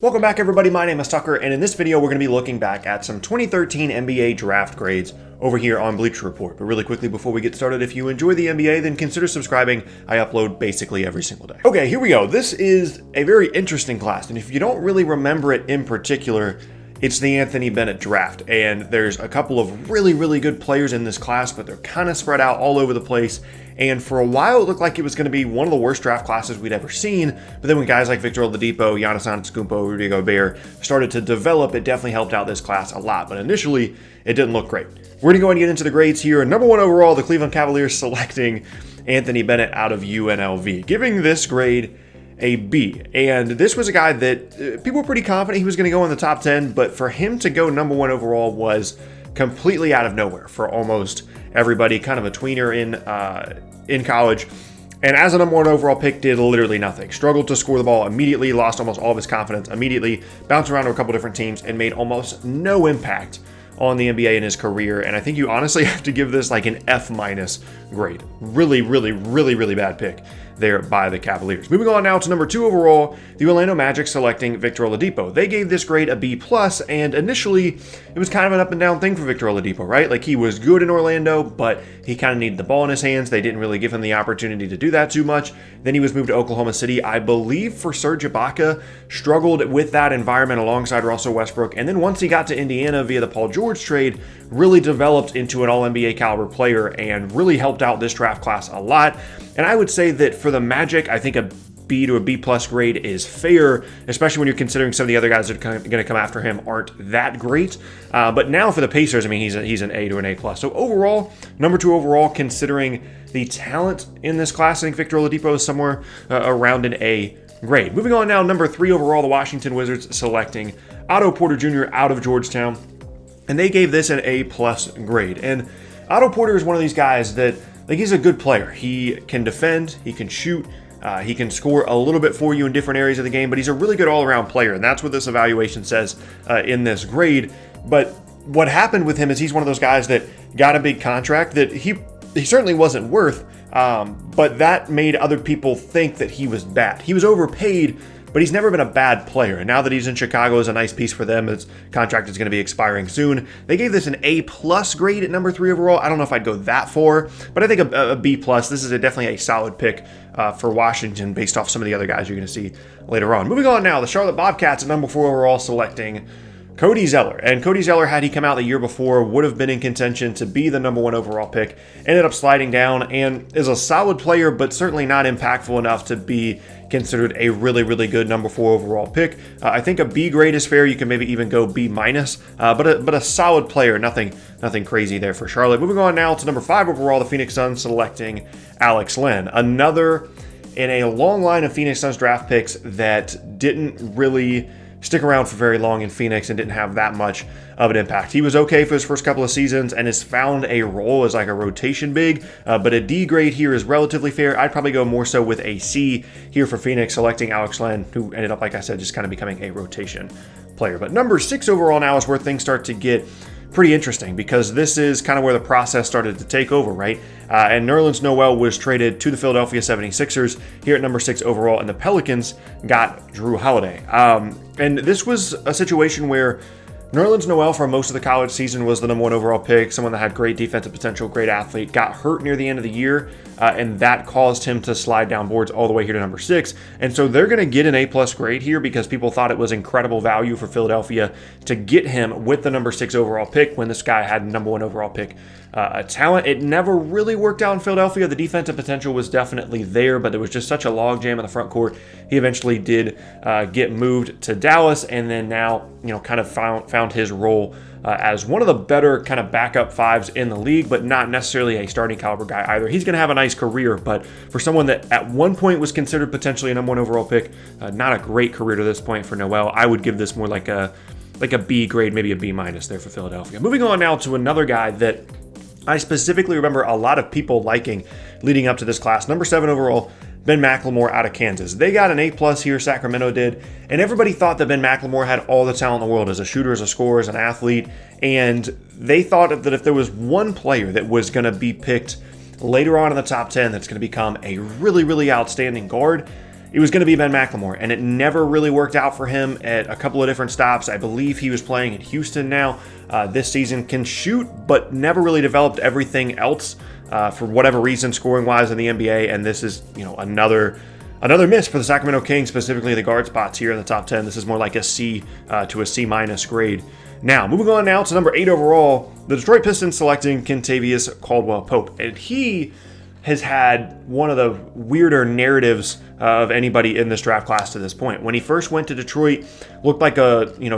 Welcome back everybody, my name is Tucker, and in this video we're going to be looking back at some 2013 NBA draft grades over here on Bleacher Report. But really quickly before we get started, if you enjoy the NBA, then consider subscribing. I upload basically every single day. Okay, here we go. This is a very interesting class, and if you don't really remember it in particular, it's the Anthony Bennett draft, and there's a couple of really good players in this class, but they're kind of spread out all over the place. And for a while, it looked like it was going to be one of the worst draft classes we'd ever seen. But then when guys like Victor Oladipo, Giannis Antetokounmpo, Rudy Gobert started to develop, it definitely helped out this class a lot. But initially, it didn't look great. We're going to go and get into the grades here. Number one overall, the Cleveland Cavaliers selecting Anthony Bennett out of UNLV, giving this grade a B. And this was a guy that people were pretty confident he was going to go in the top 10, but for him to go number one overall was completely out of nowhere for almost everybody, kind of a tweener in college. And as a number one overall pick, did literally nothing. Struggled to score the ball immediately, lost almost all of his confidence immediately, bounced around to a couple different teams, and made almost no impact on the NBA in his career. And I think you honestly have to give this like an F- grade. Really bad pick there by the Cavaliers. Moving on now to number two overall, the Orlando Magic selecting Victor Oladipo. They gave this grade a B+, and initially it was kind of an up and down thing for Victor Oladipo, right? Like, he was good in Orlando, but he kind of needed the ball in his hands. They didn't really give him the opportunity to do that too much. Then he was moved to Oklahoma City, I believe, for Serge Ibaka, struggled with that environment alongside Russell Westbrook, and then once he got to Indiana via the Paul George trade, really developed into an All-NBA caliber player and really helped out this draft class a lot. And I would say that for the Magic, I think a B to a B+ grade is fair, especially when you're considering some of the other guys that are going to come after him aren't that great. But now for the Pacers, I mean, he's an A to an A+. So overall, number two overall, considering the talent in this class, I think Victor Oladipo is somewhere around an A grade. Moving on now, number three overall, the Washington Wizards selecting Otto Porter Jr. out of Georgetown. And they gave this an A+ grade. And Otto Porter is one of these guys that, like, he's a good player. He can defend, he can shoot, he can score a little bit for you in different areas of the game, but he's a really good all-around player, and that's what this evaluation says in this grade. But what happened with him is he's one of those guys that got a big contract that he certainly wasn't worth, but that made other people think that he was bad. He was overpaid, but he's never been a bad player. And now that he's in Chicago, is a nice piece for them. His contract is going to be expiring soon. They gave this an A+ grade at number three overall. I don't know if I'd go that far, but I think a B+. This is definitely a solid pick for Washington based off some of the other guys you're going to see later on. Moving on now, the Charlotte Bobcats at number four overall selecting Cody Zeller. And Cody Zeller, had he come out the year before, would have been in contention to be the number one overall pick. Ended up sliding down and is a solid player, but certainly not impactful enough to be considered a really good number four overall pick. I think a B grade is fair. You can maybe even go B-, but a solid player. Nothing crazy there for Charlotte. Moving on now to number five overall, the Phoenix Suns selecting Alex Len. Another in a long line of Phoenix Suns draft picks that didn't really stick around for very long in Phoenix and didn't have that much of an impact. He was okay for his first couple of seasons and has found a role as like a rotation big, but a D grade here is relatively fair. I'd probably go more so with a C here for Phoenix, selecting Alex Len, who ended up, like I said, just kind of becoming a rotation player. But number six overall now is where things start to get pretty interesting, because this is kind of where the process started to take over, right? And Nerlens Noel was traded to the Philadelphia 76ers here at number six overall, and the Pelicans got Drew Holiday. And this was a situation where Nerlens Noel, for most of the college season, was the number one overall pick, someone that had great defensive potential, great athlete, got hurt near the end of the year, and that caused him to slide down boards all the way here to number six. And so they're going to get an A+ grade here because people thought it was incredible value for Philadelphia to get him with the number six overall pick when this guy had number one overall pick talent. It never really worked out in Philadelphia. The defensive potential was definitely there, but there was just such a logjam in the front court. He eventually did get moved to Dallas, and then now, kind of found his role as one of the better kind of backup fives in the league, but not necessarily a starting caliber guy either. He's going to have a nice career, but for someone that at one point was considered potentially a number one overall pick, not a great career to this point for Noel. I would give this more like a B grade, maybe a B- there for Philadelphia. Moving on now to another guy that I specifically remember a lot of people liking leading up to this class. Number seven overall, Ben Mclemore out of Kansas. They got an A+ here, Sacramento did, and everybody thought that Ben Mclemore had all the talent in the world as a shooter, as a scorer, as an athlete, and they thought that if there was one player that was going to be picked later on in the top 10 that's going to become a really outstanding guard, it was going to be Ben Mclemore, and it never really worked out for him at a couple of different stops. I believe he was playing in Houston now this season. Can shoot, but never really developed everything else for whatever reason, scoring-wise in the NBA, and this is, another miss for the Sacramento Kings, specifically the guard spots here in the top 10. This is more like a C to a C- grade. Now, moving on now to number 8 overall, the Detroit Pistons selecting Kentavious Caldwell-Pope. And he has had one of the weirder narratives of anybody in this draft class to this point. When he first went to Detroit, looked like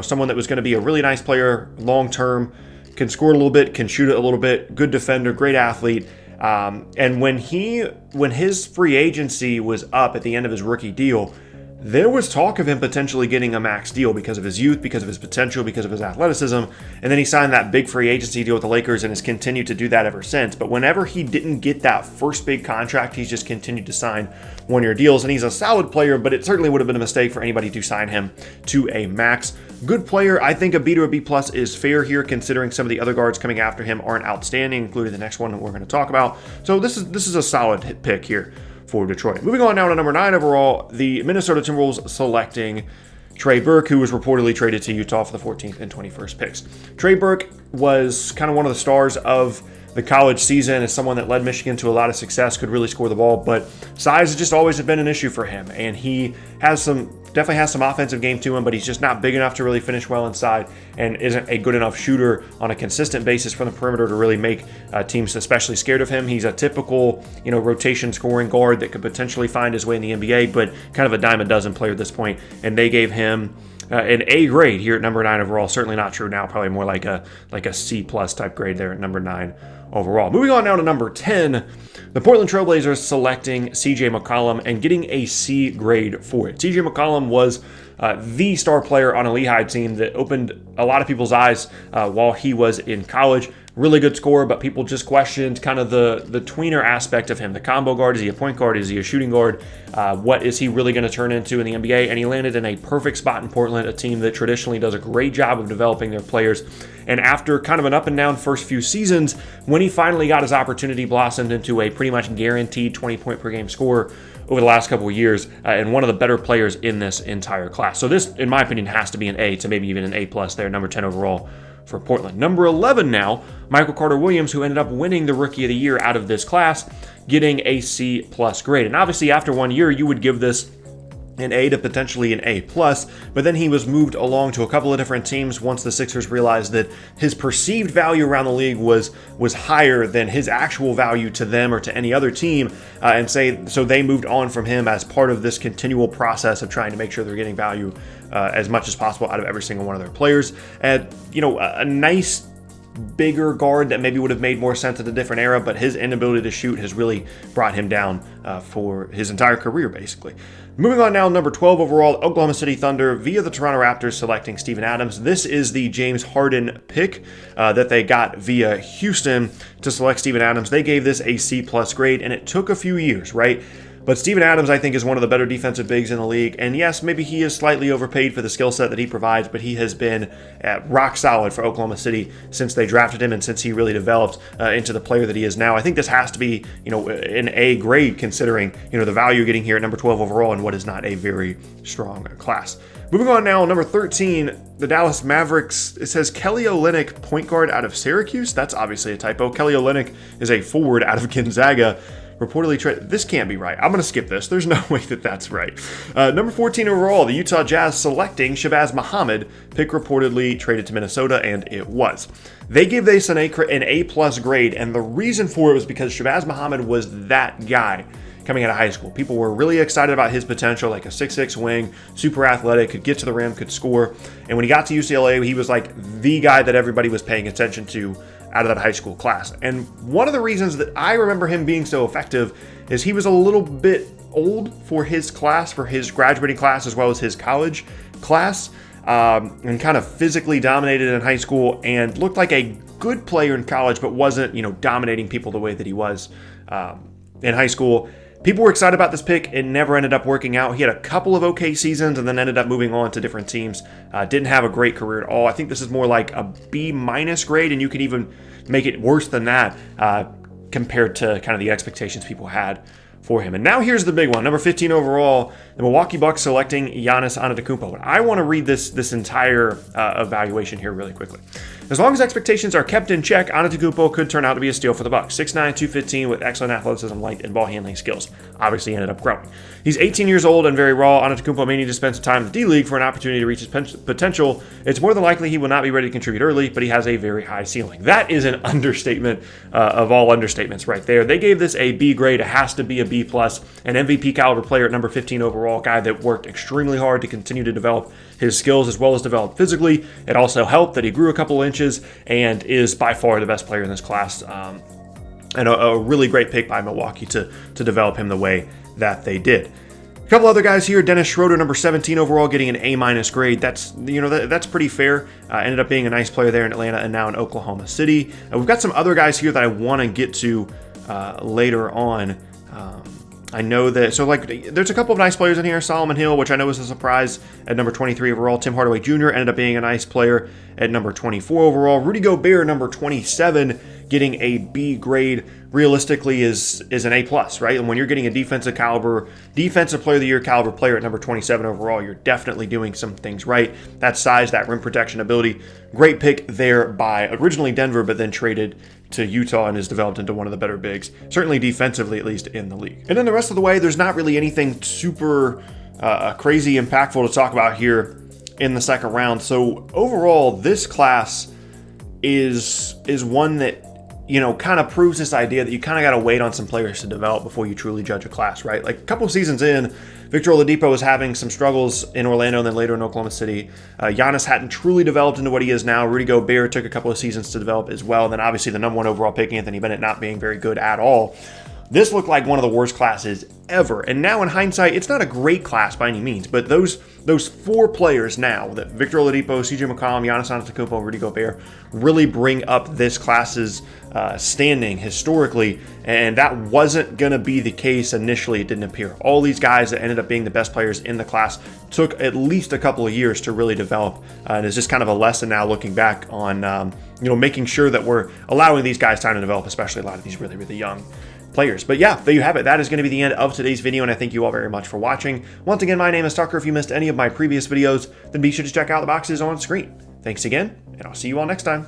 someone that was going to be a really nice player long-term, can score a little bit, can shoot it a little bit, good defender, great athlete. And when his free agency was up at the end of his rookie deal, there was talk of him potentially getting a max deal because of his youth, because of his potential, because of his athleticism. And then he signed that big free agency deal with the Lakers and has continued to do that ever since. But whenever he didn't get that first big contract, he's just continued to sign one-year deals. And he's a solid player, but it certainly would have been a mistake for anybody to sign him to a max. Good player. I think a B to a B plus is fair here, considering some of the other guards coming after him aren't outstanding, including the next one that we're going to talk about. So this is a solid pick here for Detroit. Moving on now to number 9 overall, the Minnesota Timberwolves selecting Trey Burke, who was reportedly traded to Utah for the 14th and 21st picks. Trey Burke was kind of one of the stars of the college season, as someone that led Michigan to a lot of success, could really score the ball, but size has just always been an issue for him, and he definitely has some offensive game to him, but he's just not big enough to really finish well inside and isn't a good enough shooter on a consistent basis from the perimeter to really make teams especially scared of him. He's a typical, rotation scoring guard that could potentially find his way in the NBA, but kind of a dime a dozen player at this point, and they gave him an A grade here at number 9 overall. Certainly not true now, probably more like a C+ type grade there at number 9 overall. Moving on now to number 10, the Portland Trailblazers selecting CJ McCollum and getting a C grade for it. CJ McCollum was the star player on a Lehigh team that opened a lot of people's eyes while he was in college. Really good scorer, but people just questioned kind of the tweener aspect of him. The combo guard, is he a point guard? Is he a shooting guard? What is he really going to turn into in the NBA? And he landed in a perfect spot in Portland, a team that traditionally does a great job of developing their players. And after kind of an up and down first few seasons, when he finally got his opportunity, blossomed into a pretty much guaranteed 20-point per game scorer over the last couple of years, and one of the better players in this entire class. So this, in my opinion, has to be an A to maybe even an A+ there, number 10 overall for Portland. Number 11 now, Michael Carter-Williams, who ended up winning the Rookie of the Year out of this class, getting a C+ grade. And obviously after 1 year, you would give this an A to potentially an A+, but then he was moved along to a couple of different teams once the Sixers realized that his perceived value around the league was higher than his actual value to them or to any other team, so they moved on from him as part of this continual process of trying to make sure they're getting value as much as possible out of every single one of their players. And a nice bigger guard that maybe would have made more sense at a different era, but his inability to shoot has really brought him down for his entire career, basically. Moving on now, number 12 overall, Oklahoma City Thunder via the Toronto Raptors selecting Steven Adams. This is the James Harden pick that they got via Houston to select Steven Adams. They gave this a C+ grade, and it took a few years, right? But Steven Adams, I think, is one of the better defensive bigs in the league. And yes, maybe he is slightly overpaid for the skill set that he provides, but he has been rock solid for Oklahoma City since they drafted him and since he really developed into the player that he is now. I think this has to be, an A grade, considering, the value getting here at number 12 overall and what is not a very strong class. Moving on now, number 13, the Dallas Mavericks. It says Kelly Olynyk, point guard out of Syracuse. That's obviously a typo. Kelly Olynyk is a forward out of Gonzaga. Reportedly traded. This can't be right. I'm going to skip this. There's no way that that's right. Number 14 overall, the Utah Jazz selecting Shabazz Muhammad, pick reportedly traded to Minnesota, and it was. They gave this an A+ grade, and the reason for it was because Shabazz Muhammad was that guy coming out of high school. People were really excited about his potential, like a 6'6" wing, super athletic, could get to the rim, could score. And when he got to UCLA, he was like the guy that everybody was paying attention to out of that high school class. And one of the reasons that I remember him being so effective is he was a little bit old for his class, for his graduating class, as well as his college class, and kind of physically dominated in high school and looked like a good player in college, but wasn't, dominating people the way that he was in high school. People were excited about this pick. It never ended up working out. He had a couple of okay seasons and then ended up moving on to different teams. Didn't have a great career at all. I think this is more like a B- grade, and you can even make it worse than that compared to kind of the expectations people had for him. And now here's the big one. Number 15 overall, the Milwaukee Bucks selecting Giannis Antetokounmpo. And I want to read this entire evaluation here really quickly. As long as expectations are kept in check, Antetokounmpo could turn out to be a steal for the Bucks. 6'9", 215 with excellent athleticism, length, and ball handling skills. Obviously ended up growing. He's 18 years old and very raw. Antetokounmpo may need to spend some time in the D-League for an opportunity to reach his potential. It's more than likely he will not be ready to contribute early, but he has a very high ceiling. That is an understatement of all understatements right there. They gave this a B grade. It has to be a B+. An MVP caliber player at number 15 overall, guy that worked extremely hard to continue to develop his skills as well as develop physically. It also helped that he grew a couple inches and is by far the best player in this class. And a really great pick by Milwaukee to develop him the way that they did. A couple other guys here. Dennis Schroder, number 17 overall, getting an A- grade. That's that's pretty fair. Ended up being a nice player there in Atlanta and now in Oklahoma City. We've got some other guys here that I want to get to later on. I know that, there's a couple of nice players in here. Solomon Hill, which I know was a surprise at number 23 overall. Tim Hardaway Jr. ended up being a nice player at number 24 overall. Rudy Gobert, number 27, getting a B grade, realistically is an A+, right? And when you're getting a defensive player of the year caliber player at number 27 overall, you're definitely doing some things right. That size, that rim protection ability, great pick there by originally Denver, but then traded to Utah and has developed into one of the better bigs, certainly defensively, at least in the league. And then the rest of the way, there's not really anything super crazy impactful to talk about here in the second round. So overall, this class is one that, kind of proves this idea that you kind of got to wait on some players to develop before you truly judge a class, right? Like a couple of seasons in, Victor Oladipo was having some struggles in Orlando and then later in Oklahoma City. Giannis hadn't truly developed into what he is now. Rudy Gobert took a couple of seasons to develop as well. And then obviously the number 1 overall pick, Anthony Bennett, not being very good at all. This looked like one of the worst classes ever. And now in hindsight, it's not a great class by any means, but those 4 players now, that Victor Oladipo, CJ McCollum, Giannis Antetokounmpo, and Rudy Gobert, really bring up this class's standing historically, and that wasn't going to be the case initially. It didn't appear. All these guys that ended up being the best players in the class took at least a couple of years to really develop, and it's just kind of a lesson now looking back on making sure that we're allowing these guys time to develop, especially a lot of these really, really young players. But yeah, there you have it. That is going to be the end of today's video, and I thank you all very much for watching. Once again, my name is Tucker. If you missed any of my previous videos, then be sure to check out the boxes on screen. Thanks again, and I'll see you all next time.